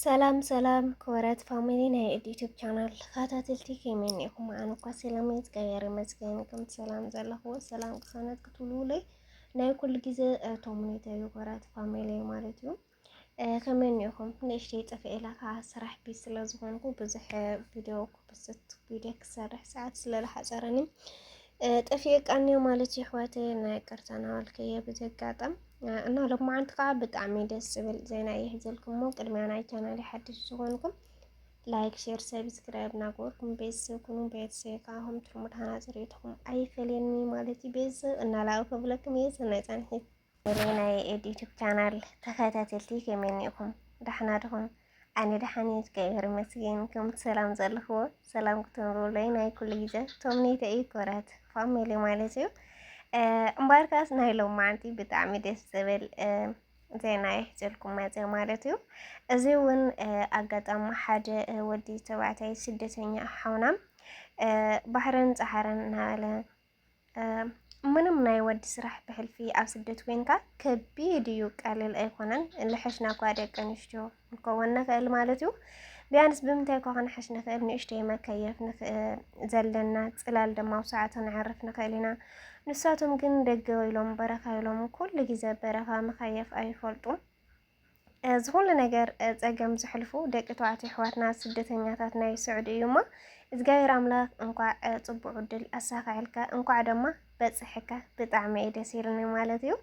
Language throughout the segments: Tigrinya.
ሰላም ክብረት ፋሚሊ ናይ ዩቲዩብ ቻናል ተኸታተልቲ ከመይ ኢኹም? ኣነ እኳ ሰላም እግዚአብሔር ይመስገን። ከም ሰላም ዘለኽዎ ሰላም ክኾነት ክትብሉለይ ናይ ኩሉ ግዜ ቶምኔተዩ ክብረት ፋሚሊ ማለት እዩ። ከመይ ኢኹም? ንእሽተይ ጠፍአ ኢላ ከዓ ስራሕ ቢዚ ስለ ዝኾንኩ ብዙሕ ቪድዮ ክሰርሕ ሰዓት ስለዝሓፀረኒ ጠፍአ ቃኒዮ ማለት እዩ። ኣሕዋተይ ናይ ይቅርታ ናበልክየ ብዘጋጠም እና ሎማዓንቲ ከዓ ብጣዕሚ ደስ ዝብል ዜና ይሕዘልኩሞ። ቅድሚያ ናይ ቻናል ሓድሽ ዝኾንኩም ላይክ፣ ሼር፣ ሰብስክራይብ ናገርኩም ቤተሰብ ኩኑ። ቤተሰብ ከዓ ከም ትርሙድ ሃናፅሬትኩም ኣይፈልየኒ ማለት እዩ። ቤተሰብ እናላው ከብለኩም እየ ሰናይ ፃንሒት ናይ ዩቲዩብ ቻናል ተኸታተልቲ ከመይ ኢኹም? ዳሕና ድኹም? ኣነ ድሓኒት እግዚአብሔር ይመስገን። ከምቲ ሰላም ዘለኽዎ ሰላም ክትነብሩለይ ናይ ኩሉ ግዜ ቶምኔተ እዩ ክብረት ፋሚሊ ማለት እዩ። እምበርካስ ናይ ሎማዓንቲ ብጣዕሚ ደስ ዝብል ዜና ይሕዘልኩም መፀ ማለት እዩ። እዚ እውን ኣጋጣሚ ሓደ ወዲ ተባዕታይ ስደተኛ ሓውና ባሕርን ፃሕርን እናበለ ምንም ናይ ወዲ ስራሕ ብሕልፊ ኣብ ስደት ኮንካ ከቢድ እዩ፣ ቀሊል ኣይኮነን። ልሕሽና እኳ ደቂ ኣንስትዮ ንከውን ንኽእል ማለት እዩ። ቢያንስ ብምንታይ እኳ ክንሕሽ ንኽእል? ንእሽተይ መከየፍ ዘለና ፅላል ድማ ኣብ ሰዓቱ ንዕርፍ ንኽእል ኢና። ንሳቶም ግን ደገ ኢሎም በረኻ ኢሎም ኩሉ ግዜ በረኻ መኸየፍ ኣይፈልጡም። ዝኩሉ ነገር ፀገም ዝሕልፉ ደቂ ተባዕትዮ ኣሕዋትና ስደተኛታት ናይ ስዑድ እዩ እሞ እግዚአብሔር ኣምላኽ እንኳዕ ፅቡቅ ዕድል ኣሳኻዒልካ እንኳዕ ድማ በፅሕካ ብጣዕሚ እዩ ደስ ይብለኒ ማለት እዩ።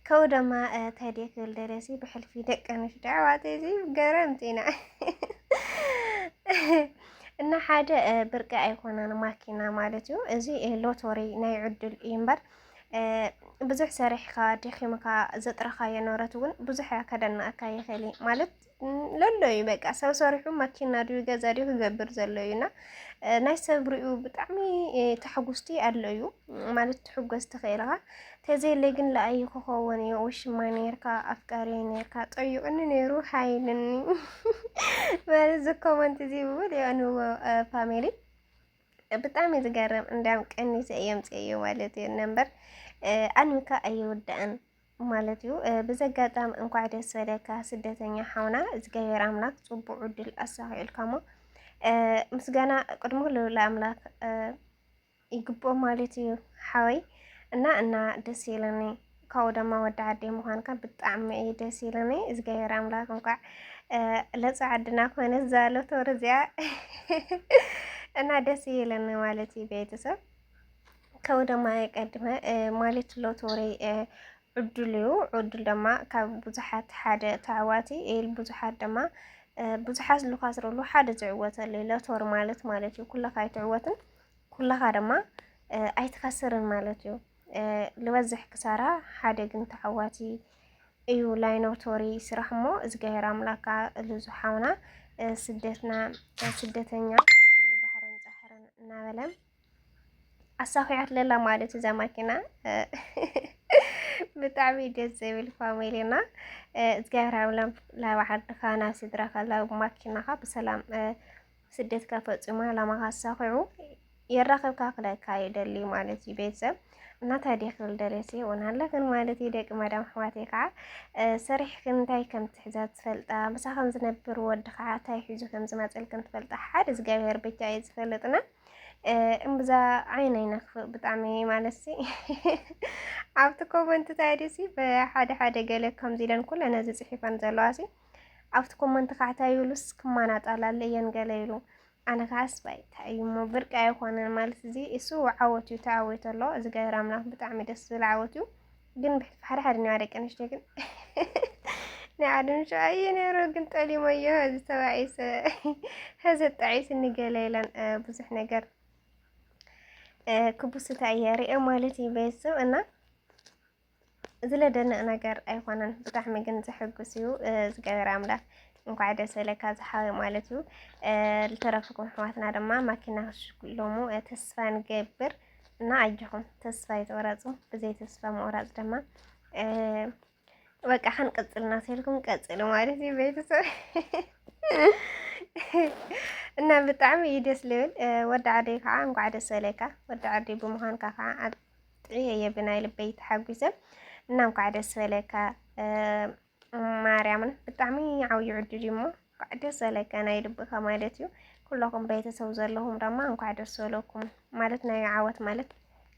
ከው ድማ ታዲያ ክብል ደረሲ ብሕልፊ ደቂ ኣንስትዮ ኣሕዋተይ እዚ ገረምቲ ኢና እና ሓደ ብርቂ ኣይኮነን ማኪና ማለት እዩ። እዚ ሎቶሪ ናይ ዕድል እዩ እምበር ብዙሕ ሰሪሕካ ደኺምካ ዘጥረኻዮ ንብረት እውን ብዙሕ ከደንቀካ ይኽእል ማለት ለሎ እዩ። በቃ ሰብ ሰሪሑ ማኪና ድዩ ገዛ ድዩ ክገብር ዘሎ እዩና ናይ ሰብ ርኡ ብጣዕሚ ተሐጉስቲ ኣሎ እዩ ማለት ትሕጎስ ትኽእልካ ተዘየለይ ግን ለኣይ ክኸውን እዩ ውሽማ ነርካ ኣፍቃሪ ነርካ ጠይቕኒ ነይሩ ሃይልኒ ማለት ዝኮመንት እዚ ብብል የንዎ ፋሚሊ ብጣዕሚ ዝገርም እንዳም ቀኒሰ የምፅዮ ማለት እዩ ነበር ኣንሚካ ኣይውዳእን ማለት እዩ። ብዘጋጣም እንኳዕ ደስ በለካ ስደተኛ ሓውና እግዚአብሔር ኣምላክ ፅቡቅ ዕድል ኣሳኺዑልካሞ ምስጋና ቅድሚ ኩሉ ለኣምላክ ይግብኦ ማለት እዩ ሓወይ እና ደስ ይለኒ። ካብኡ ድማ ወዲ ዓደይ ምዃንካ ብጣዕሚ እዩ ደስ ይለኒ። እግዚአብሔር ኣምላክ እንኳዕ ለፃዓድና ኮነ ዛሎቶ ርዝያ እና ደስ ይለኒ ማለት እዩ ቤተሰብ ከው ድማ ቀድመ ማለት ሎቶሪ ዕድል እዩ። ዕድል ድማ ካብ ብዙሓት ሓደ ተዓዋቲ ኢል ብዙሓት ድማ ብዙሓት ዝካስረሉ ሓደ ዝዕወተሉ ሎቶሪ ማለት እዩ። ኩለካ ኣይትዕወትን ኩለካ ድማ ኣይትከስርን ማለት እዩ። ልበዝሕ ክሳራ ሓደ ግን ተዓዋቲ እዩ ላይ ሎቶሪ ስራሕ እሞ እግዚአብሔር ኣምላክ ልዙሓውና ስደተኛ ዝኩሉ ባሕርን ፃሕርን እናበለ ኣሳኺዓት ለላ ማለት እዛ ማኪና ብጣዕሚ ደስ ዝብል ፋሚሊና እግዚአብሔር ኣምላክ ላባዓድካ ናብ ስድራካ ላብ ማኪናካ ብሰላም ስደትካ ፈፂሙ ዓላማካ ኣሳኺዑ የራኸብካ ክለካ ይደሊ ማለት እዩ ቤተሰብ እና ታዲያ ክብል ደረሲ ውናለክን ማለት እዩ። ደቂ መዳም ኣሕዋተይ ከዓ ሰሪሕክ እንታይ ከም ትሕዛ ትፈልጣ ምሳኸም ዝነብር ወዲ ከዓ እንታይ ሒዙ ከም ዝመፀልክን ትፈልጣ ሓደ እግዚአብሔር ብቻ እዩ ዝፈልጥና እምብዛ ዓይነ ይነክፍእ ብጣዕሚ ማለት ሲ ኣብቲ ኮመንት ታዲሲ ብሓደ ገለ ከምዚ ኢለን ኩለን ዝፅሒፈን ዘለዋ ሲ ኣብቲ ኮመንት ከዓ እንታይ ይብሉስ ክማናጣላለ እየን ገለ ይብሉ። ኣነ ከዓስ ባይታ እዩ እሞ ብርቂ ኣይኮነን ማለት እዚ እሱ ዓወት እዩ ተዓወተ ኣሎ እግዚአብሔር ኣምላክ ብጣዕሚ ደስ ዝብል ዓወት እዩ። ግን ብሓደ ሓደ ኒዋ ደቂ ኣንስትዮ ግን ናይ ዓደንሻ ኣየ ነይሩ ግን ጠሊሞዮ ዝተባዒሰ ህዘጣዒስ እንገለ ኢለን ብዙሕ ነገር ክቡስታ እየ ሪኦ ማለት እዩ ቤተሰብ እና ዝለደንቕ ነገር ኣይኮነን ብጣዕሚ ግን ዘሐጉስ እዩ። እግዚአብሔር ኣምላክ እንኳዕ ደስ በለካ ዝሓወ ማለት እዩ። ዝተረፈኩም ኣሕዋትና ድማ ማኪና ክሽክሎሙ ተስፋ ንገብር እና ኣጅኹም ተስፋ ይትቆረፁ ብዘይ ተስፋ ምቁራፅ ድማ በቃ ክንቅፅል እናተልኩም ቀፅሉ ማለት እዩ ቤተሰብ እና ብጣዕሚ እዩ ደስ ልብል። ወዲ ዓደይ ከዓ እንኳዕ ደስ በለካ ወዲ ዓደይ ብምዃንካ ከዓ ኣጥዕየ ብናይ ልበይ ተሓጒሰ እና እንኳዕ ደስ በለካ ማርያምን ብጣዕሚ ዓብዪ ዕድል እዩ እሞ እንኳዕ ደስ ዘለካ ናይ ልብካ ማለት እዩ። ኩለኩም ቤተሰብ ዘለኹም ድማ እንኳዕ ደስ በለኩም ማለት ናይ ዓወት ማለት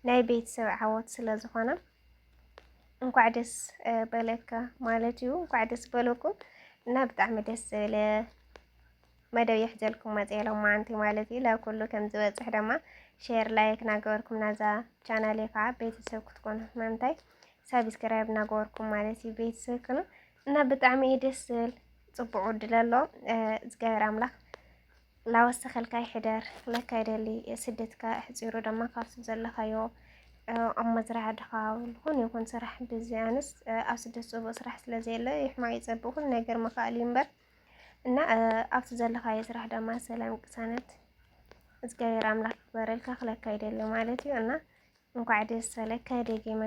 ናይ ቤተሰብ ዓወት ስለ ዝኾነ እንኳዕ ደስ በለካ ማለት እዩ። እንኳዕ ደስ በለኩም እና ብጣዕሚ ደስ ዝብል መደብ ይሕዘልኩም መፅሎም ማዓንቲ ማለት እዩ። ላብ ኩሉ ከም ዝበፅሕ ድማ ሼር ላይክ እናገበርኩም ናዛ ቻናል ከዓ ቤተሰብ ክትኮኑ ምንታይ ሰብስክራይብ እናገበርኩም ማለት እዩ ቤተሰብ ክኑ እና ብጣዕሚ እዩ ደስ ዝብል ፅቡቅ ዕድል ኣሎ እግዚኣብሔር ኣምላኽ ላወስተኸልካ ይሕደር ለካ ይደሊ ስደትካ ሕፂሩ ድማ ካብቲ ዘለኻዮ ኣብ መዝራዕ ድኻ ልኹን ይኹን ስራሕ ብዝያንስ ኣብ ስደት ፅቡቅ ስራሕ ስለዘየለ ይሕማቅ ይፀብቅ ኩሉ ነገር መኻእል እዩ እምበር እና ኣብቲ ዘለኻዮ ስራሕ ድማ ሰላም ቅሳነት እግዚኣብሔር ኣምላኽ ክበረልካ ክለካ ይደሊ ማለት እዩ እና እንኳዕ ደስ በለካ ደጊመ